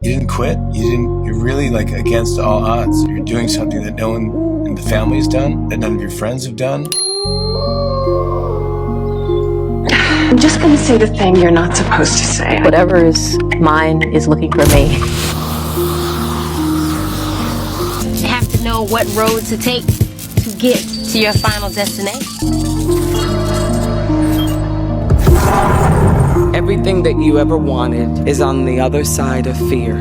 You didn't quit. You're really like against all odds. You're doing something that no one in the family has done, that none of your friends have done. I'm just gonna say the thing you're not supposed to say. Whatever is mine is looking for me. You have to know what road to take to get to your final destination. Everything that you ever wanted is on the other side of fear.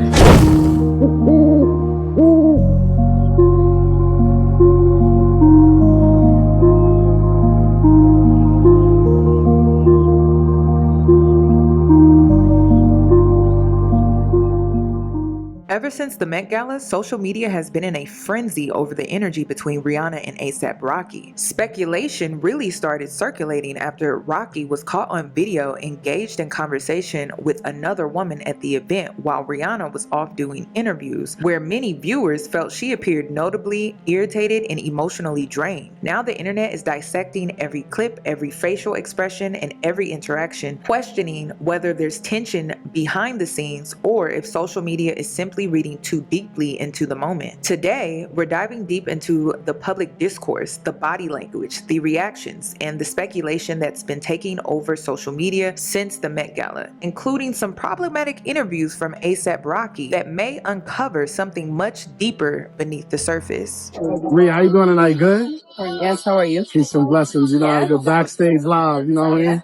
Ever since the Met Gala, social media has been in a frenzy over the energy between Rihanna and A$AP Rocky. Speculation really started circulating after Rocky was caught on video engaged in conversation with another woman at the event while Rihanna was off doing interviews, where many viewers felt she appeared notably irritated and emotionally drained. Now the internet is dissecting every clip, every facial expression, and every interaction, questioning whether there's tension behind the scenes or if social media is simply reading too deeply into the moment. Today, we're diving deep into the public discourse, the body language, the reactions, and the speculation that's been taking over social media since the Met Gala, including some problematic interviews from A$AP Rocky that may uncover something much deeper beneath the surface. Rhea, how you doing tonight? Good? Yes, how are you? Peace and blessings. You know, I go backstage live, you know what I mean?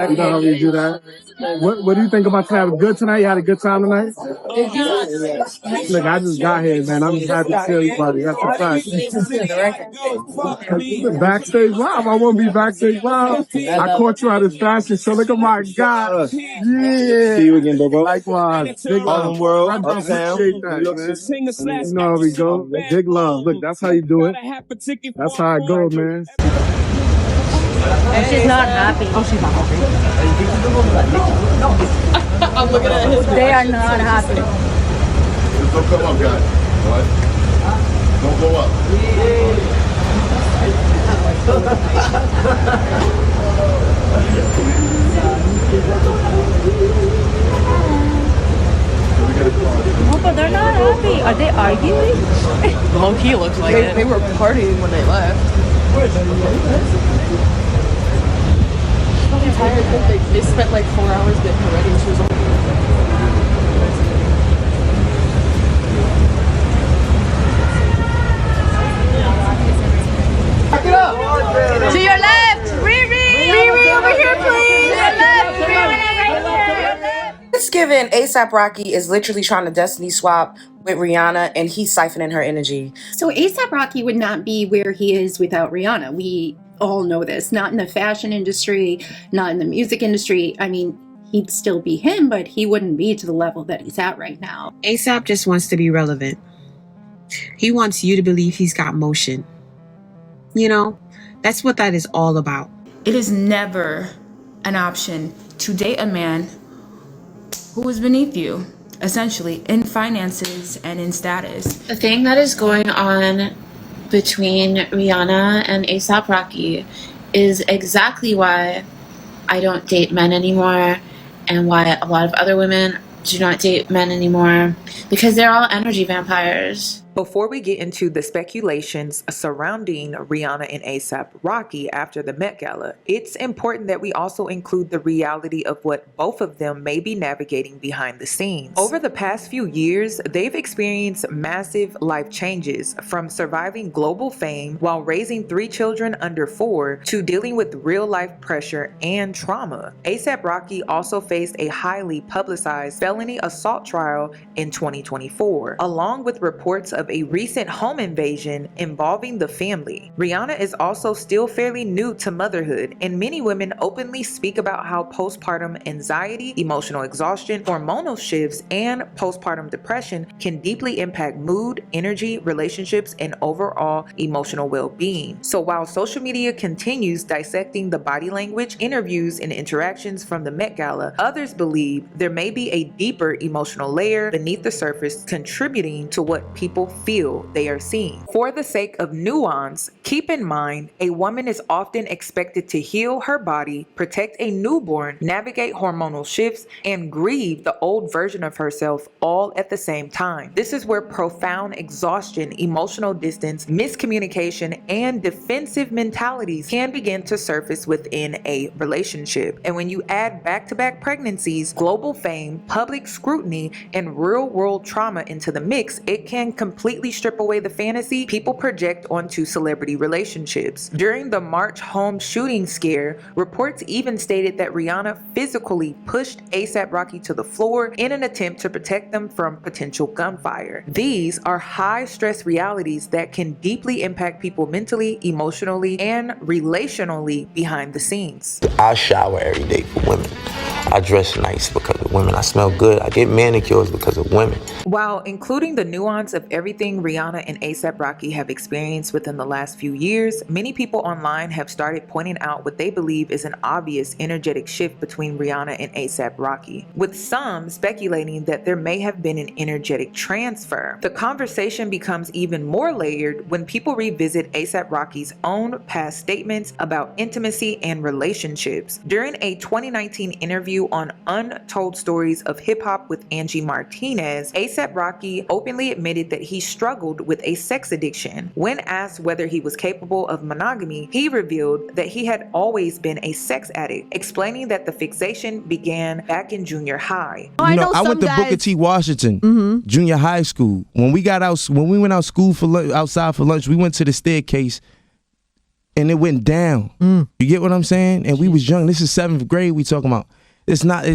You know how we do that. What do you think about tonight? Good tonight? You had a good time tonight? Look, I just got here, man. I'm just happy to see everybody. That's a fact. Backstage live. I won't be backstage live. I caught you at this fashion show. Look at my God. Yeah. See you again, bro. Likewise. Big love. Harlem World, I Uptown. appreciate that, man. You know how we go. Big love. Look, that's how you do it. That's how I go, man. She's not happy. Oh, she's not happy. I'm looking at his. They are not happy. Just don't come up, guys. All right? Don't go up. Oh, but they're not happy. Are they arguing? Low key looks like it. They were partying when they left. I'm tired. They spent like 4 hours getting her ready. She was on. To your left! Riri! Riri, over here, please! To your left! Riri, right here! It's given A$AP Rocky is literally trying to destiny swap with Rihanna and he's siphoning her energy. So A$AP Rocky would not be where he is without Rihanna. We all know this. Not in the fashion industry, not in the music industry. I mean, he'd still be him, but he wouldn't be to the level that he's at right now. A$AP just wants to be relevant. He wants you to believe he's got motion. You know, that's what that is all about. It is never an option to date a man who is beneath you, essentially, in finances and in status. The thing that is going on between Rihanna and A$AP Rocky is exactly why I don't date men anymore and why a lot of other women do not date men anymore, because they're all energy vampires. Before we get into the speculations surrounding Rihanna and A$AP Rocky after the Met Gala, it's important that we also include the reality of what both of them may be navigating behind the scenes. Over the past few years, they've experienced massive life changes, from surviving global fame while raising 3 children under 4 to dealing with real-life pressure and trauma. A$AP Rocky also faced a highly publicized felony assault trial in 2024, along with reports of a recent home invasion involving the family. Rihanna is also still fairly new to motherhood, and many women openly speak about how postpartum anxiety, emotional exhaustion, hormonal shifts, and postpartum depression can deeply impact mood, energy, relationships, and overall emotional well-being. So while social media continues dissecting the body language, interviews, and interactions from the Met Gala, others believe there may be a deeper emotional layer beneath the surface contributing to what people feel they are seen. For the sake of nuance, keep in mind a woman is often expected to heal her body, protect a newborn, navigate hormonal shifts, and grieve the old version of herself all at the same time. This is where profound exhaustion, emotional distance, miscommunication, and defensive mentalities can begin to surface within a relationship. And when you add back-to-back pregnancies, global fame, public scrutiny, and real-world trauma into the mix, it can completely strip away the fantasy people project onto celebrity relationships. During the March home shooting scare, reports even stated that Rihanna physically pushed A$AP Rocky to the floor in an attempt to protect them from potential gunfire. These are high-stress realities that can deeply impact people mentally, emotionally, and relationally behind the scenes. I shower every day for women. I dress nice because of women. I smell good. I get manicures because of women. While including the nuance of everything Rihanna and A$AP Rocky have experienced within the last few years, many people online have started pointing out what they believe is an obvious energetic shift between Rihanna and A$AP Rocky, with some speculating that there may have been an energetic transfer. The conversation becomes even more layered when people revisit A$AP Rocky's own past statements about intimacy and relationships. During a 2019 interview on Untold Stories of Hip Hop with Angie Martinez, A$AP Rocky openly admitted that he struggled with a sex addiction. When asked whether he was capable of monogamy, he revealed that he had always been a sex addict, explaining that the fixation began back in junior high. I went to Booker T. Washington, junior high school. When we went out school for outside for lunch, we went to the staircase and it went down. You get what I'm saying? And we was young. This is 7th grade we talking about. It's not.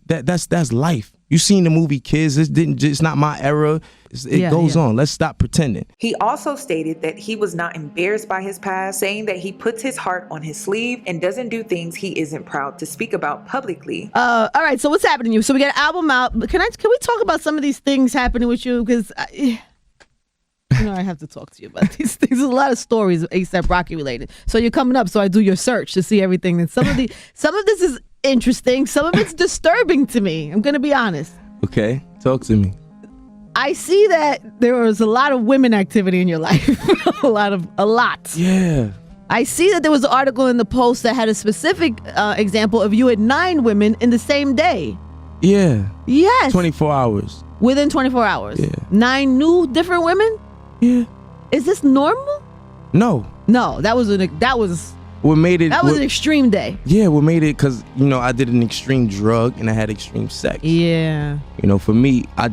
That's life. You seen the movie Kids. It's not my era. It goes on. Let's stop pretending. He also stated that he was not embarrassed by his past, saying that he puts his heart on his sleeve and doesn't do things he isn't proud to speak about publicly. All right. So what's happening to you? So we got an album out. Can we talk about some of these things happening with you? Because I have to talk to you about these things. There's a lot of stories A$AP Rocky related. So you're coming up. So I do your search to see everything. And some of this is interesting. Some of it's disturbing to me. I'm going to be honest. Okay, talk to me. I see that there was a lot of women activity in your life. a lot. Yeah. I see that there was an article in the Post that had a specific example of you at 9 women in the same day. Yeah. Yes. 24 hours. Within 24 hours. Yeah. 9 new different women? Yeah. Is this normal? No. No, that was an extreme day. Yeah, what made it, because, I did an extreme drug and I had extreme sex. Yeah. For me, I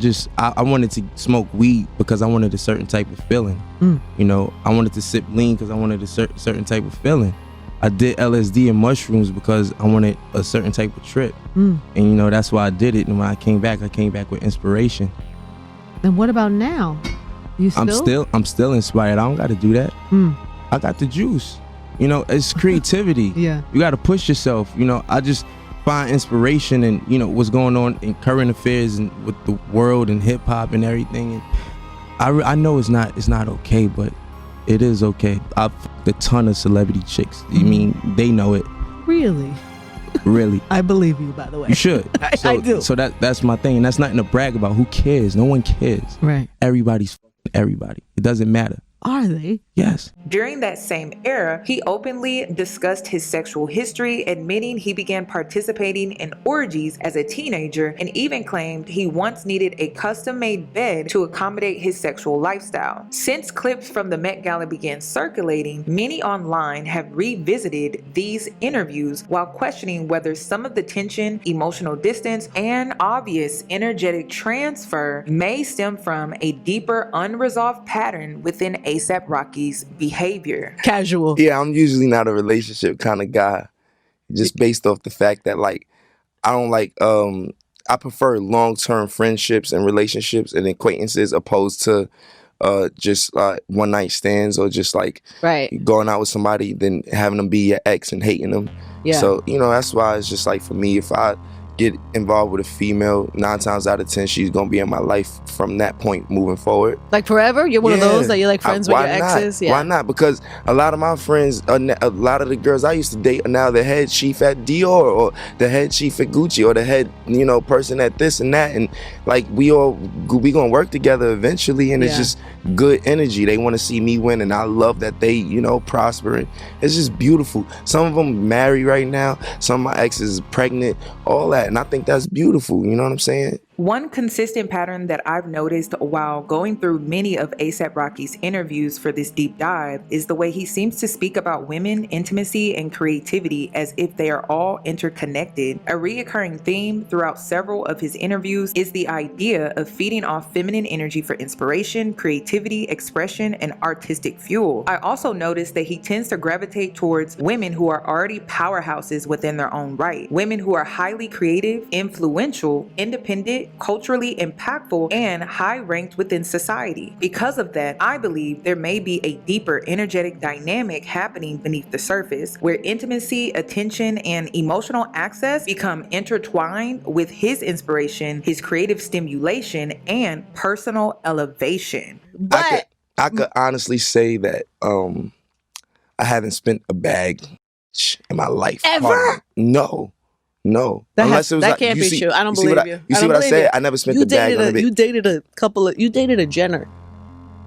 wanted to smoke weed because I wanted a certain type of feeling. I wanted to sip lean because I wanted a certain type of feeling. I did LSD and mushrooms because I wanted a certain type of trip. And, that's why I did it. And when I came back with inspiration. And what about now? I'm still inspired. I don't got to do that. I got the juice. It's creativity. Yeah. You got to push yourself. I just find inspiration in, what's going on in current affairs and with the world and hip hop and everything. And I know it's not okay, but it is okay. I've fucked a ton of celebrity chicks. I mean, they know it. Really? Really. I believe you, by the way. You should. I do. So that's my thing. And that's nothing to brag about. Who cares? No one cares. Right. Everybody's fucking everybody. It doesn't matter. Are they? Yes. During that same era, he openly discussed his sexual history, admitting he began participating in orgies as a teenager, and even claimed he once needed a custom-made bed to accommodate his sexual lifestyle. Since clips from the Met Gala began circulating, many online have revisited these interviews while questioning whether some of the tension, emotional distance, and obvious energetic transfer may stem from a deeper unresolved pattern within A$AP Rocky's behavior. Casual. Yeah, I'm usually not a relationship kind of guy, just based off the fact that I don't I prefer long-term friendships and relationships and acquaintances opposed to just one night stands or just right. going out with somebody then having them be your ex and hating them. Yeah. So that's why it's just for me, if I get involved with a female, 9 times out of 10, she's gonna be in my life from that point moving forward. Like forever? You're one of those that you're like friends with your exes? Yeah. Why not? Because a lot of my friends, a lot of the girls I used to date are now the head chief at Dior, or the head chief at Gucci, or the head, person at this and that. And like we gonna work together eventually, and it's just good energy. They want to see me win, and I love that they, prosper. And it's just beautiful. Some of them married right now. Some of my exes is pregnant, all that. And I think that's beautiful. You know what I'm saying? One consistent pattern that I've noticed while going through many of A$AP Rocky's interviews for this deep dive is the way he seems to speak about women, intimacy, and creativity as if they are all interconnected. A reoccurring theme throughout several of his interviews is the idea of feeding off feminine energy for inspiration, creativity, expression, and artistic fuel. I also noticed that he tends to gravitate towards women who are already powerhouses within their own right. Women who are highly creative, influential, independent, culturally impactful, and high ranked within society. Because of that, I believe there may be a deeper energetic dynamic happening beneath the surface, where intimacy, attention, and emotional access become intertwined with his inspiration, his creative stimulation, and personal elevation. But I could honestly say that I haven't spent a bag in my life. Ever? No. Unless it was that can't be true. I don't believe you. You see what I said? I never spent the bag on it. You dated a Jenner.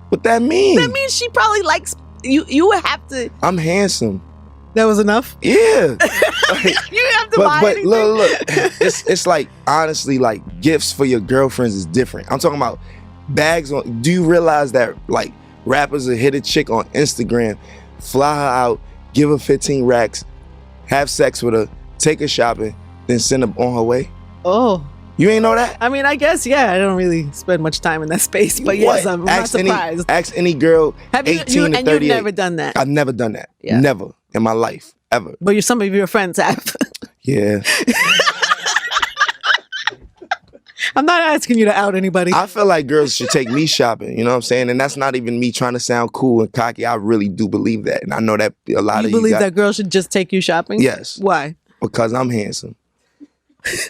What that mean? That means she probably likes you. You would have to. I'm handsome. That was enough. Yeah. You have to buy anything. Look. It's like, honestly, like gifts for your girlfriends is different. I'm talking about bags on. Do you realize that like rappers will hit a chick on Instagram, fly her out, give her 15 racks, have sex with her, take her shopping, then send her on her way? Oh. You ain't know that? I mean, I guess, yeah. I don't really spend much time in that space, but yes, I'm not surprised. Ask any girl 18 to 38. And you've never done that? I've never done that. Yeah. Never in my life, ever. But some of your friends have. Yeah. I'm not asking you to out anybody. I feel like girls should take me shopping, you know what I'm saying? And that's not even me trying to sound cool and cocky. I really do believe that. And I know that a lot of you believe that girls should just take you shopping? Yes. Why? Because I'm handsome.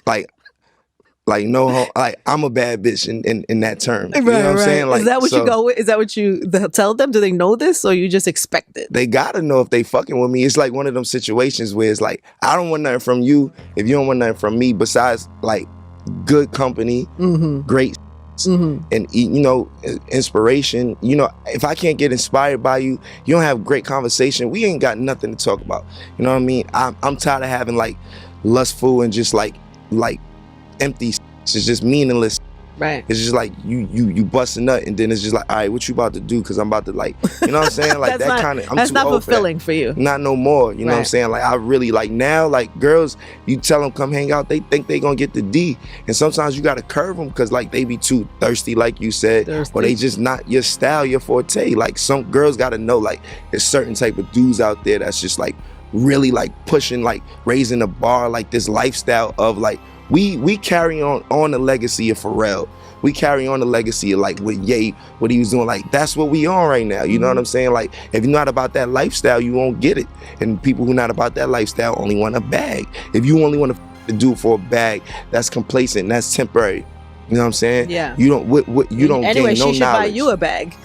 like I'm a bad bitch in that term. You know what I'm saying? Like, is that what you go with? Is that what you tell them? Do they know this, or you just expect it? They gotta know if they fucking with me. It's like one of them situations where it's like, I don't want nothing from you if you don't want nothing from me besides like good company, great and inspiration. If I can't get inspired by you, you don't have great conversation, we ain't got nothing to talk about. You know what I mean? I'm tired of having like lustful and just like empty. It's just meaningless. Right. It's just like you bust a nut and then it's just like, all right, what you about to do? Because I'm about to like, you know what I'm saying? Like that kind of. That's not fulfilling for you. Not no more. You know what I'm saying? Like I really like now. Like girls, you tell them come hang out, they think they gonna get the D, and sometimes you gotta curve them because like they be too thirsty, like you said, or they just not your style, your forte. Like some girls gotta know like there's certain type of dudes out there that's just like really like pushing, like raising the bar, like this lifestyle of like. We carry on the legacy of Pharrell. We carry on the legacy of like with Ye, what he was doing. Like that's what we on right now. You know what I'm saying? Like if you're not about that lifestyle, you won't get it. And people who not about that lifestyle only want a bag. If you only want to do it for a bag, that's complacent. That's temporary. You know what I'm saying? Yeah. You don't you don't gain no knowledge. Anyway, she should buy you a bag.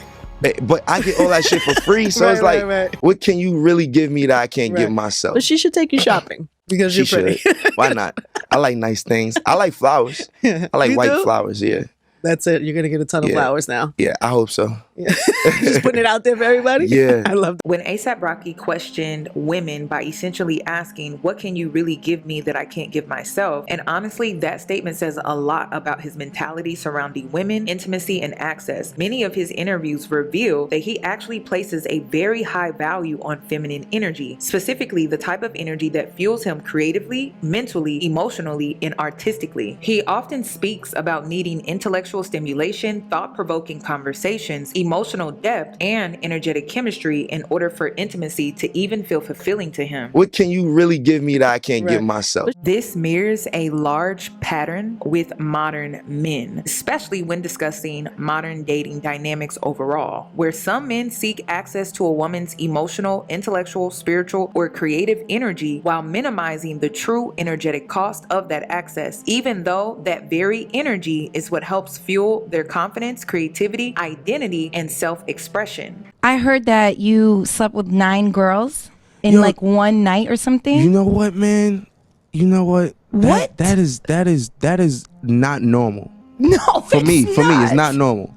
But I get all that shit for free. So it's like, what can you really give me that I can't give myself? But she should take you shopping. Because you're pretty. Why not? I like nice things. I like flowers. I like white flowers, yeah. That's it. You're going to get a ton of flowers now. Yeah, I hope so. Yeah. Just putting it out there for everybody? Yeah. I love that. When A$AP Rocky questioned women by essentially asking, what can you really give me that I can't give myself? And honestly, that statement says a lot about his mentality surrounding women, intimacy, and access. Many of his interviews reveal that he actually places a very high value on feminine energy, specifically the type of energy that fuels him creatively, mentally, emotionally, and artistically. He often speaks about needing intellectual sexual stimulation, thought-provoking conversations, emotional depth, and energetic chemistry in order for intimacy to even feel fulfilling to him. What can you really give me that I can't give myself? This mirrors a large pattern with modern men, especially when discussing modern dating dynamics overall, where some men seek access to a woman's emotional, intellectual, spiritual, or creative energy while minimizing the true energetic cost of that access, even though that very energy is what helps fuel their confidence, creativity, identity, and self-expression. I heard that you slept with 9 girls in like one night or something. You know what, man? You know what? What? That is not normal. No, for me, it's not normal.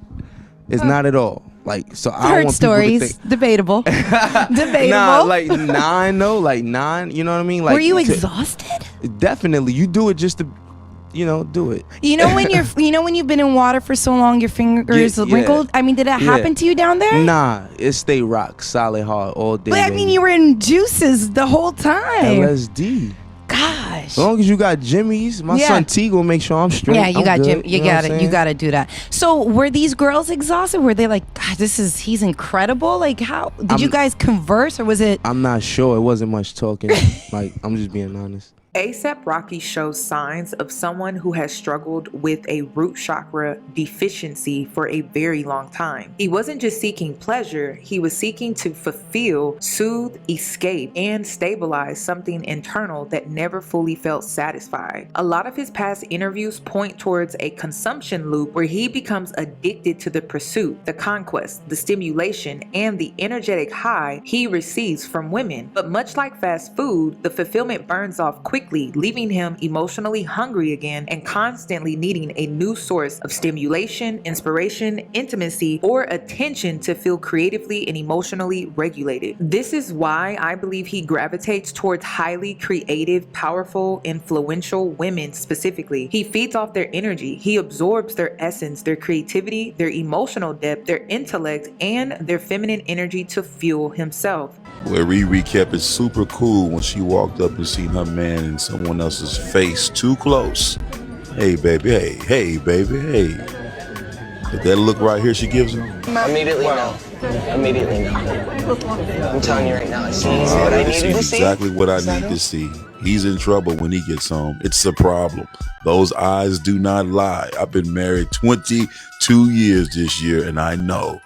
It's not at all. Like, so I heard want stories. people to think. Debatable. Debatable. Nah, like 9 though, like 9. You know what I mean? Like, were you exhausted? Definitely. You do it just to, do it. You know when when you've been in water for so long, your fingers wrinkled. I mean, did that happen to you down there? Nah, it stay rock solid hard all day. But I mean, you were in juices the whole time. LSD. Gosh. As long as you got Jimmy's, my son T gonna make sure I'm straight. Yeah, you I'm got good, Jim. You got it. You it. got to do that. So were these girls exhausted? Were they like, God, he's incredible? Like, how did you guys converse, or was it? I'm not sure. It wasn't much talking. Like, I'm just being honest. A$AP Rocky shows signs of someone who has struggled with a root chakra deficiency for a very long time. He wasn't just seeking pleasure, he was seeking to fulfill, soothe, escape, and stabilize something internal that never fully felt satisfied. A lot of his past interviews point towards a consumption loop where he becomes addicted to the pursuit, the conquest, the stimulation, and the energetic high he receives from women. But much like fast food, the fulfillment burns off quickly, leaving him emotionally hungry again and constantly needing a new source of stimulation, inspiration, intimacy, or attention to feel creatively and emotionally regulated. This is why I believe he gravitates towards highly creative, powerful, influential women specifically. He feeds off their energy. He absorbs their essence, their creativity, their emotional depth, their intellect, and their feminine energy to fuel himself. Where Riri kept it super cool when she walked up and seen her man in someone else's face too close. Hey, baby, hey, baby, hey. But that look right here she gives him? Immediately no. Immediately no. I'm telling you right now, I see what I needed to see. Exactly what I need to see. He's in trouble when he gets home. It's a problem. Those eyes do not lie. I've been married 22 years this year, and I know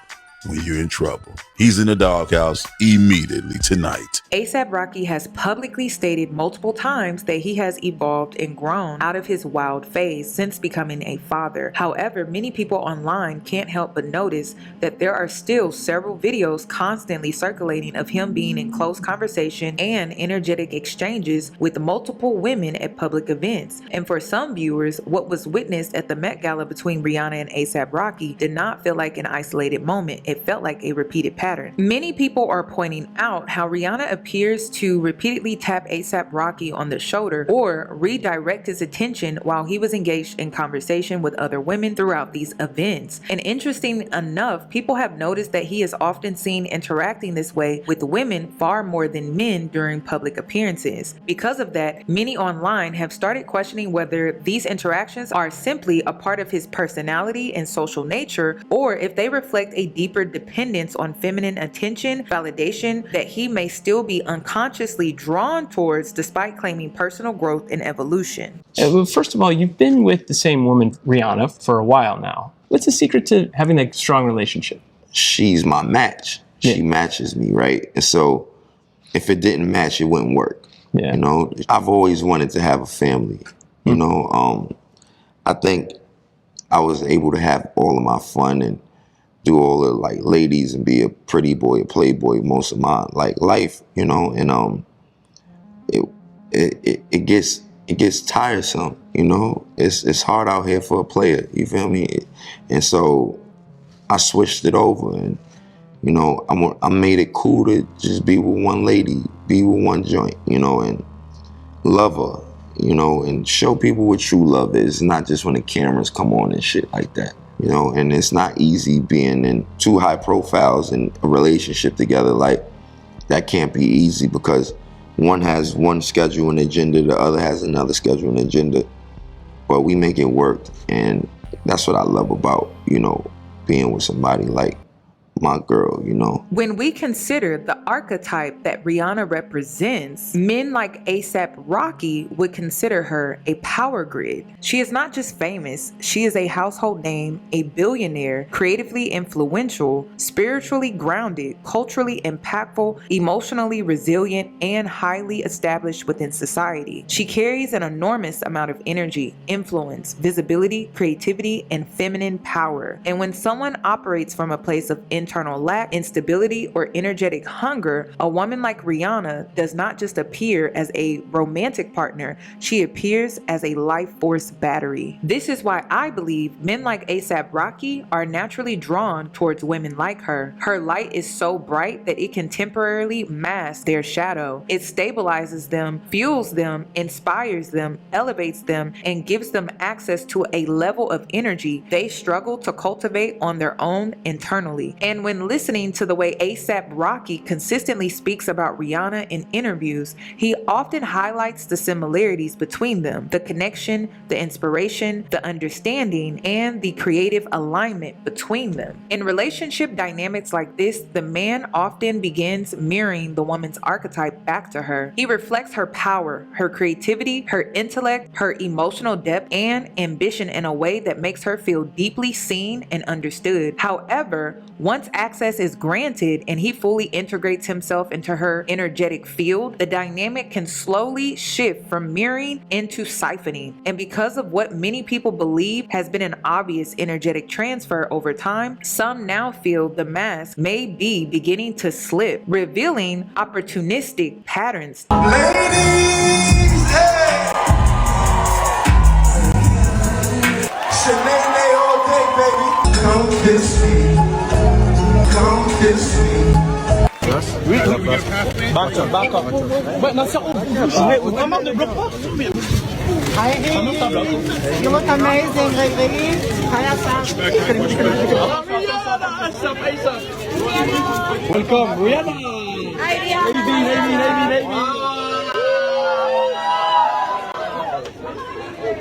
when you're in trouble. He's in the doghouse immediately tonight. A$AP Rocky has publicly stated multiple times that he has evolved and grown out of his wild phase since becoming a father. However, many people online can't help but notice that there are still several videos constantly circulating of him being in close conversation and energetic exchanges with multiple women at public events. And for some viewers, what was witnessed at the Met Gala between Rihanna and A$AP Rocky did not feel like an isolated moment. It felt like a repeated pattern. Many people are pointing out how Rihanna appears to repeatedly tap A$AP Rocky on the shoulder or redirect his attention while he was engaged in conversation with other women throughout these events. And interesting enough, people have noticed that he is often seen interacting this way with women far more than men during public appearances. Because of that, many online have started questioning whether these interactions are simply a part of his personality and social nature, or if they reflect a deeper dependence on feminine attention, validation that he may still be unconsciously drawn towards despite claiming personal growth and evolution. Well, first of all, you've been with the same woman, Rihanna, for a while now. What's the secret to having a strong relationship? She's my match. She matches me, right? And so if it didn't match, it wouldn't work. Yeah. You know, I've always wanted to have a family. You know, I think I was able to have all of my fun and do all the like ladies and be a pretty boy, a playboy most of my like life, you know, and it gets tiresome, you know. It's hard out here for a player, you feel me? And so I switched it over, and you know, I made it cool to just be with one lady, be with one joint, you know, and love her, you know, and show people what true love is, not just when the cameras come on and shit like that. You know, and it's not easy being in two high profiles in a relationship together. Like, that can't be easy because one has one schedule and agenda, the other has another schedule and agenda. But we make it work, and that's what I love about, you know, being with somebody like my girl, you know. When we consider the archetype that Rihanna represents, men like A$AP Rocky would consider her a power grid. She is not just famous, she is a household name, a billionaire, creatively influential, spiritually grounded, culturally impactful, emotionally resilient, and highly established within society. She carries an enormous amount of energy, influence, visibility, creativity, and feminine power. And when someone operates from a place of internal lack, instability, or energetic hunger, a woman like Rihanna does not just appear as a romantic partner, she appears as a life force battery. This is why I believe men like A$AP Rocky are naturally drawn towards women like her. Her light is so bright that it can temporarily mask their shadow. It stabilizes them, fuels them, inspires them, elevates them, and gives them access to a level of energy they struggle to cultivate on their own internally. And when listening to the way A$AP Rocky consistently speaks about Rihanna in interviews, he often highlights the similarities between them, the connection, the inspiration, the understanding, and the creative alignment between them. In relationship dynamics like this, the man often begins mirroring the woman's archetype back to her. He reflects her power, her creativity, her intellect, her emotional depth, and ambition in a way that makes her feel deeply seen and understood. However, once access is granted and he fully integrates himself into her energetic field, the dynamic can slowly shift from mirroring into siphoning. And because of what many people believe has been an obvious energetic transfer over time, some now feel the mask may be beginning to slip, revealing opportunistic patterns. Ladies, hey! Shanae all day, baby. Come kiss me. Come kiss me. Oui, back up. Maintenant, ça, vraiment, ne bloque pas. Hi, Riri. You look amazing, Riri. Welcome, Rihanna. Hi, Rihanna. Lady.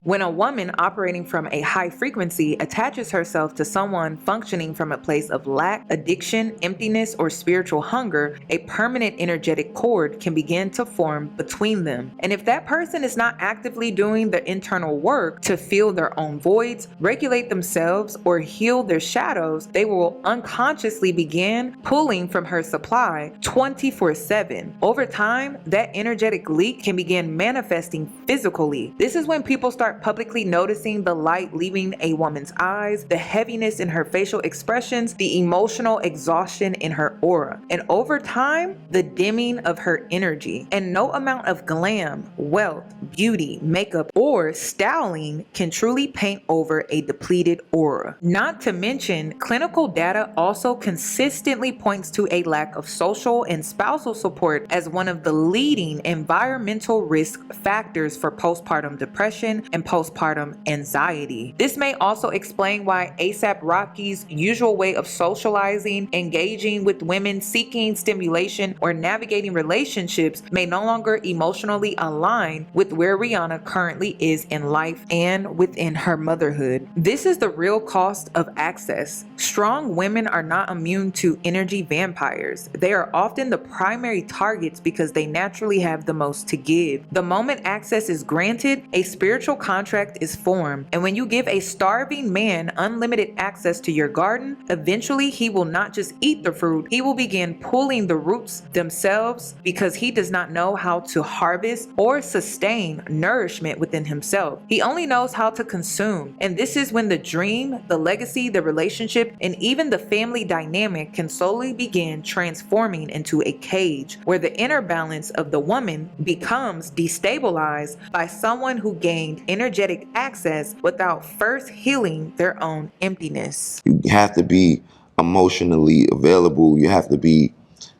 When a woman operating from a high frequency attaches herself to someone functioning from a place of lack, addiction, emptiness, or spiritual hunger, a permanent energetic cord can begin to form between them. And if that person is not actively doing the internal work to fill their own voids, regulate themselves, or heal their shadows, they will unconsciously begin pulling from her supply 24/7. Over time, that energetic leak can begin manifesting physically. This is when people start publicly noticing the light leaving a woman's eyes, the heaviness in her facial expressions, the emotional exhaustion in her aura, and over time, the dimming of her energy. And no amount of glam, wealth, beauty, makeup, or styling can truly paint over a depleted aura. Not to mention, clinical data also consistently points to a lack of social and spousal support as one of the leading environmental risk factors for postpartum depression and postpartum anxiety. This may also explain why A$AP Rocky's usual way of socializing, engaging with women, seeking stimulation, or navigating relationships may no longer emotionally align with where Rihanna currently is in life and within her motherhood. This is the real cost of access. Strong women are not immune to energy vampires. They are often the primary targets because they naturally have the most to give. The moment access is granted, a spiritual contract is formed, and when you give a starving man unlimited access to your garden, eventually he will not just eat the fruit, he will begin pulling the roots themselves because he does not know how to harvest or sustain nourishment within himself. He only knows how to consume, and this is when the dream, the legacy, the relationship, and even the family dynamic can slowly begin transforming into a cage where the inner balance of the woman becomes destabilized by someone who gained energetic access without first healing their own emptiness. You have to be emotionally available. You have to be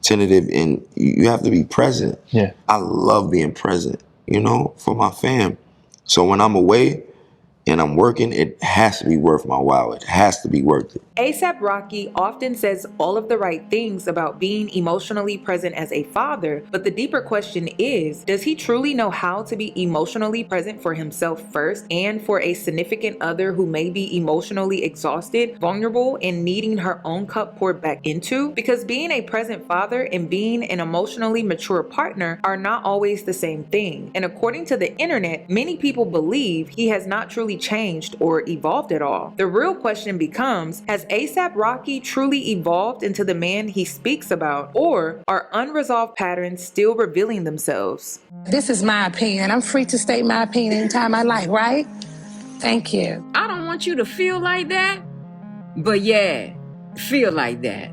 tentative, and you have to be present. Yeah. I love being present, you know, for my fam. So when I'm away, and I'm working, it has to be worth my while. It has to be worth it. A$AP Rocky often says all of the right things about being emotionally present as a father, but the deeper question is, does he truly know how to be emotionally present for himself first and for a significant other who may be emotionally exhausted, vulnerable, and needing her own cup poured back into? Because being a present father and being an emotionally mature partner are not always the same thing. And according to the internet, many people believe he has not truly changed or evolved at all. The real question becomes, has A$AP Rocky truly evolved into the man he speaks about, or are unresolved patterns still revealing themselves? This is my opinion. I'm free to state my opinion anytime I like, right? Thank you. I don't want you to feel like that, but yeah, feel like that.